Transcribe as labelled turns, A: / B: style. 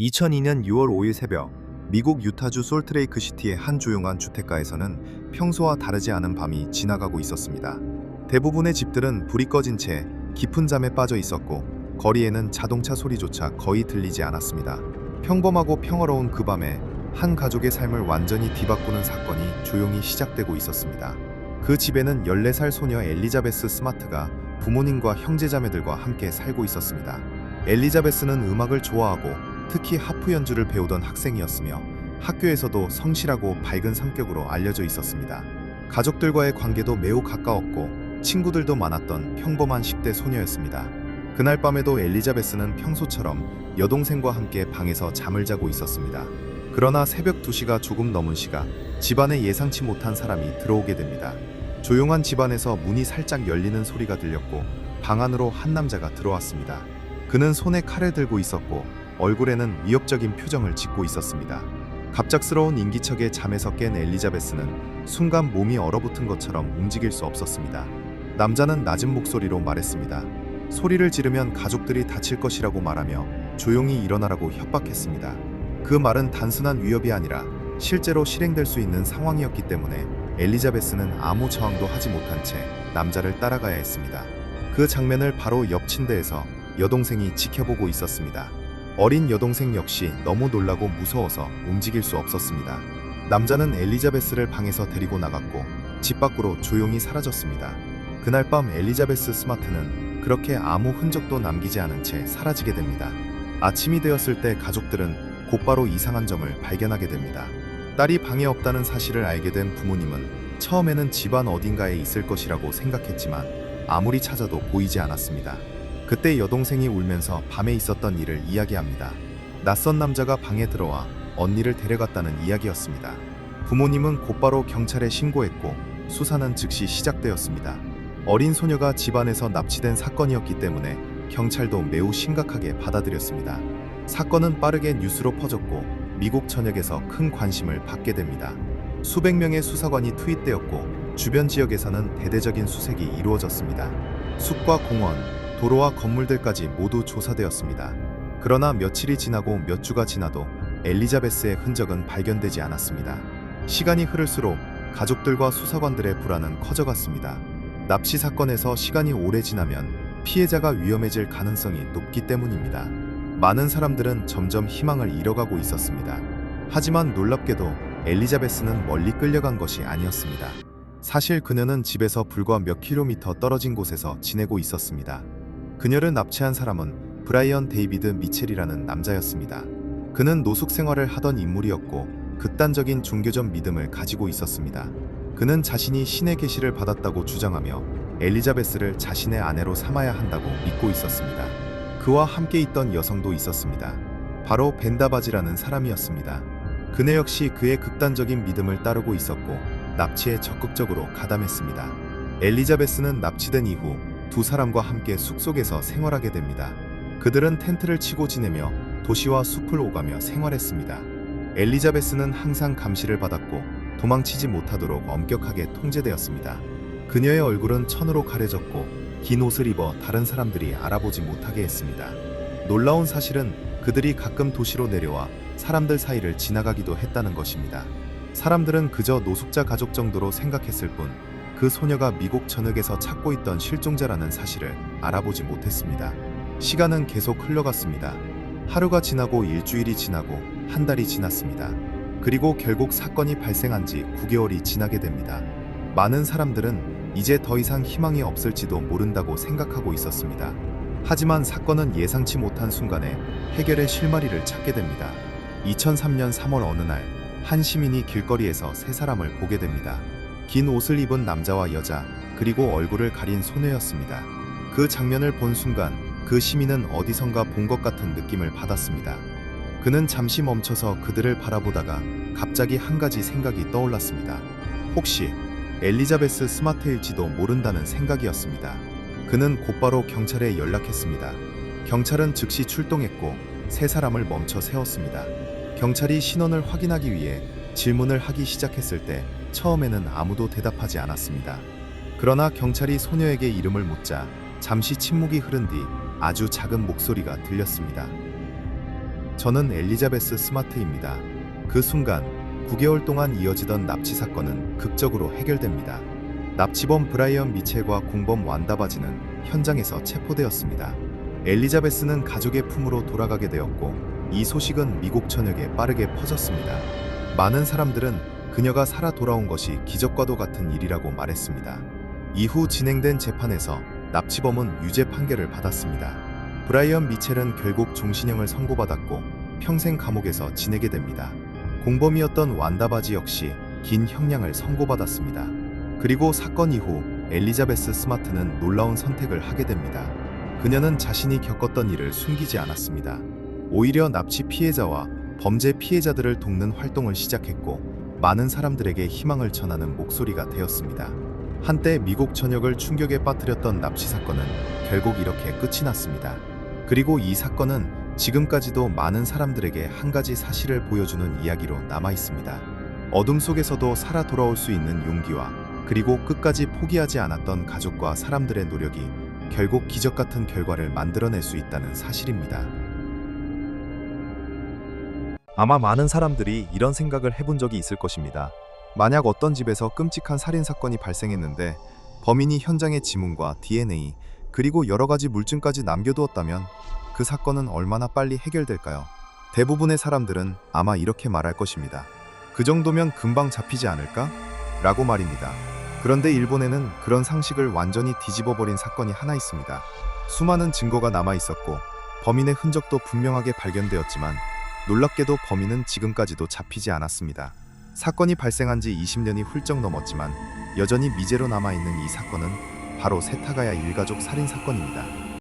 A: 2002년 6월 5일 새벽, 미국 유타주 솔트레이크 시티의 한 조용한 주택가에서는 평소와 다르지 않은 밤이 지나가고 있었습니다. 대부분의 집들은 불이 꺼진 채 깊은 잠에 빠져 있었고, 거리에는 자동차 소리조차 거의 들리지 않았습니다. 평범하고 평화로운 그 밤에 한 가족의 삶을 완전히 뒤바꾸는 사건이 조용히 시작되고 있었습니다. 그 집에는 14살 소녀 엘리자베스 스마트가 부모님과 형제자매들과 함께 살고 있었습니다. 엘리자베스는 음악을 좋아하고 특히 하프 연주를 배우던 학생이었으며 학교에서도 성실하고 밝은 성격으로 알려져 있었습니다. 가족들과의 관계도 매우 가까웠고 친구들도 많았던 평범한 10대 소녀였습니다. 그날 밤에도 엘리자베스는 평소처럼 여동생과 함께 방에서 잠을 자고 있었습니다. 그러나 새벽 2시가 조금 넘은 시각, 집안에 예상치 못한 사람이 들어오게 됩니다. 조용한 집안에서 문이 살짝 열리는 소리가 들렸고 방 안으로 한 남자가 들어왔습니다. 그는 손에 칼을 들고 있었고 얼굴에는 위협적인 표정을 짓고 있었습니다. 갑작스러운 인기척에 잠에서 깬 엘리자베스는 순간 몸이 얼어붙은 것처럼 움직일 수 없었습니다. 남자는 낮은 목소리로 말했습니다. 소리를 지르면 가족들이 다칠 것이라고 말하며 조용히 일어나라고 협박했습니다. 그 말은 단순한 위협이 아니라 실제로 실행될 수 있는 상황이었기 때문에 엘리자베스는 아무 저항도 하지 못한 채 남자를 따라가야 했습니다. 그 장면을 바로 옆 침대에서 여동생이 지켜보고 있었습니다. 어린 여동생 역시 너무 놀라고 무서워서 움직일 수 없었습니다. 남자는 엘리자베스를 방에서 데리고 나갔고 집 밖으로 조용히 사라졌습니다. 그날 밤 엘리자베스 스마트는 그렇게 아무 흔적도 남기지 않은 채 사라지게 됩니다. 아침이 되었을 때 가족들은 곧바로 이상한 점을 발견하게 됩니다. 딸이 방에 없다는 사실을 알게 된 부모님은 처음에는 집안 어딘가에 있을 것이라고 생각했지만 아무리 찾아도 보이지 않았습니다. 그때 여동생이 울면서 밤에 있었던 일을 이야기합니다. 낯선 남자가 방에 들어와 언니를 데려갔다는 이야기였습니다. 부모님은 곧바로 경찰에 신고했고 수사는 즉시 시작되었습니다. 어린 소녀가 집안에서 납치된 사건이었기 때문에 경찰도 매우 심각하게 받아들였습니다. 사건은 빠르게 뉴스로 퍼졌고 미국 전역에서 큰 관심을 받게 됩니다. 수백 명의 수사관이 투입되었고 주변 지역에서는 대대적인 수색이 이루어졌습니다. 숲과 공원, 도로와 건물들까지 모두 조사되었습니다. 그러나 며칠이 지나고 몇 주가 지나도 엘리자베스의 흔적은 발견되지 않았습니다. 시간이 흐를수록 가족들과 수사관들의 불안은 커져갔습니다. 납치 사건에서 시간이 오래 지나면 피해자가 위험해질 가능성이 높기 때문입니다. 많은 사람들은 점점 희망을 잃어가고 있었습니다. 하지만 놀랍게도 엘리자베스는 멀리 끌려간 것이 아니었습니다. 사실 그녀는 집에서 불과 몇 킬로미터 떨어진 곳에서 지내고 있었습니다. 그녀를 납치한 사람은 브라이언 데이비드 미첼이라는 남자였습니다. 그는 노숙 생활을 하던 인물이었고 극단적인 종교적 믿음을 가지고 있었습니다. 그는 자신이 신의 계시를 받았다고 주장하며 엘리자베스를 자신의 아내로 삼아야 한다고 믿고 있었습니다. 그와 함께 있던 여성도 있었습니다. 바로 벤다바지라는 사람이었습니다. 그녀 역시 그의 극단적인 믿음을 따르고 있었고 납치에 적극적으로 가담했습니다. 엘리자베스는 납치된 이후 두 사람과 함께 숲속에서 생활하게 됩니다. 그들은 텐트를 치고 지내며 도시와 숲을 오가며 생활했습니다. 엘리자베스는 항상 감시를 받았고 도망치지 못하도록 엄격하게 통제되었습니다. 그녀의 얼굴은 천으로 가려졌고 긴 옷을 입어 다른 사람들이 알아보지 못하게 했습니다. 놀라운 사실은 그들이 가끔 도시로 내려와 사람들 사이를 지나가기도 했다는 것입니다. 사람들은 그저 노숙자 가족 정도로 생각했을 뿐 그 소녀가 미국 전역에서 찾고 있던 실종자라는 사실을 알아보지 못했습니다. 시간은 계속 흘러갔습니다. 하루가 지나고 일주일이 지나고 한 달이 지났습니다. 그리고 결국 사건이 발생한 지 9개월이 지나게 됩니다. 많은 사람들은 이제 더 이상 희망이 없을지도 모른다고 생각하고 있었습니다. 하지만 사건은 예상치 못한 순간에 해결의 실마리를 찾게 됩니다. 2003년 3월 어느 날, 한 시민이 길거리에서 세 사람을 보게 됩니다. 긴 옷을 입은 남자와 여자, 그리고 얼굴을 가린 소녀였습니다. 그 장면을 본 순간 그 시민은 어디선가 본 것 같은 느낌을 받았습니다. 그는 잠시 멈춰서 그들을 바라보다가 갑자기 한 가지 생각이 떠올랐습니다. 혹시 엘리자베스 스마트일지도 모른다는 생각이었습니다. 그는 곧바로 경찰에 연락했습니다. 경찰은 즉시 출동했고 세 사람을 멈춰 세웠습니다. 경찰이 신원을 확인하기 위해 질문을 하기 시작했을 때 처음에는 아무도 대답하지 않았습니다. 그러나 경찰이 소녀에게 이름을 묻자 잠시 침묵이 흐른 뒤 아주 작은 목소리가 들렸습니다. 저는 엘리자베스 스마트입니다. 그 순간 9개월 동안 이어지던 납치 사건은 극적으로 해결됩니다. 납치범 브라이언 미첼과 공범 완다 바지는 현장에서 체포되었습니다. 엘리자베스는 가족의 품으로 돌아가게 되었고 이 소식은 미국 전역에 빠르게 퍼졌습니다. 많은 사람들은 그녀가 살아 돌아온 것이 기적과도 같은 일이라고 말했습니다. 이후 진행된 재판에서 납치범은 유죄 판결을 받았습니다. 브라이언 미첼은 결국 종신형을 선고받았고 평생 감옥에서 지내게 됩니다. 공범이었던 완다 바지 역시 긴 형량을 선고받았습니다. 그리고 사건 이후 엘리자베스 스마트는 놀라운 선택을 하게 됩니다. 그녀는 자신이 겪었던 일을 숨기지 않았습니다. 오히려 납치 피해자와 범죄 피해자들을 돕는 활동을 시작했고 많은 사람들에게 희망을 전하는 목소리가 되었습니다. 한때 미국 전역을 충격에 빠뜨렸던 납치 사건은 결국 이렇게 끝이 났습니다. 그리고 이 사건은 지금까지도 많은 사람들에게 한 가지 사실을 보여주는 이야기로 남아 있습니다. 어둠 속에서도 살아 돌아올 수 있는 용기와 그리고 끝까지 포기하지 않았던 가족과 사람들의 노력이 결국 기적 같은 결과를 만들어낼 수 있다는 사실입니다. 아마 많은 사람들이 이런 생각을 해본 적이 있을 것입니다. 만약 어떤 집에서 끔찍한 살인 사건이 발생했는데 범인이 현장의 지문과 DNA 그리고 여러 가지 물증까지 남겨두었다면 그 사건은 얼마나 빨리 해결될까요? 대부분의 사람들은 아마 이렇게 말할 것입니다. 그 정도면 금방 잡히지 않을까? 라고 말입니다. 그런데 일본에는 그런 상식을 완전히 뒤집어버린 사건이 하나 있습니다. 수많은 증거가 남아 있었고 범인의 흔적도 분명하게 발견되었지만 놀랍게도 범인은 지금까지도 잡히지 않았습니다. 사건이 발생한 지 20년이 훌쩍 넘었지만 여전히 미제로 남아있는 이 사건은 바로 세타가야 일가족 살인 사건입니다.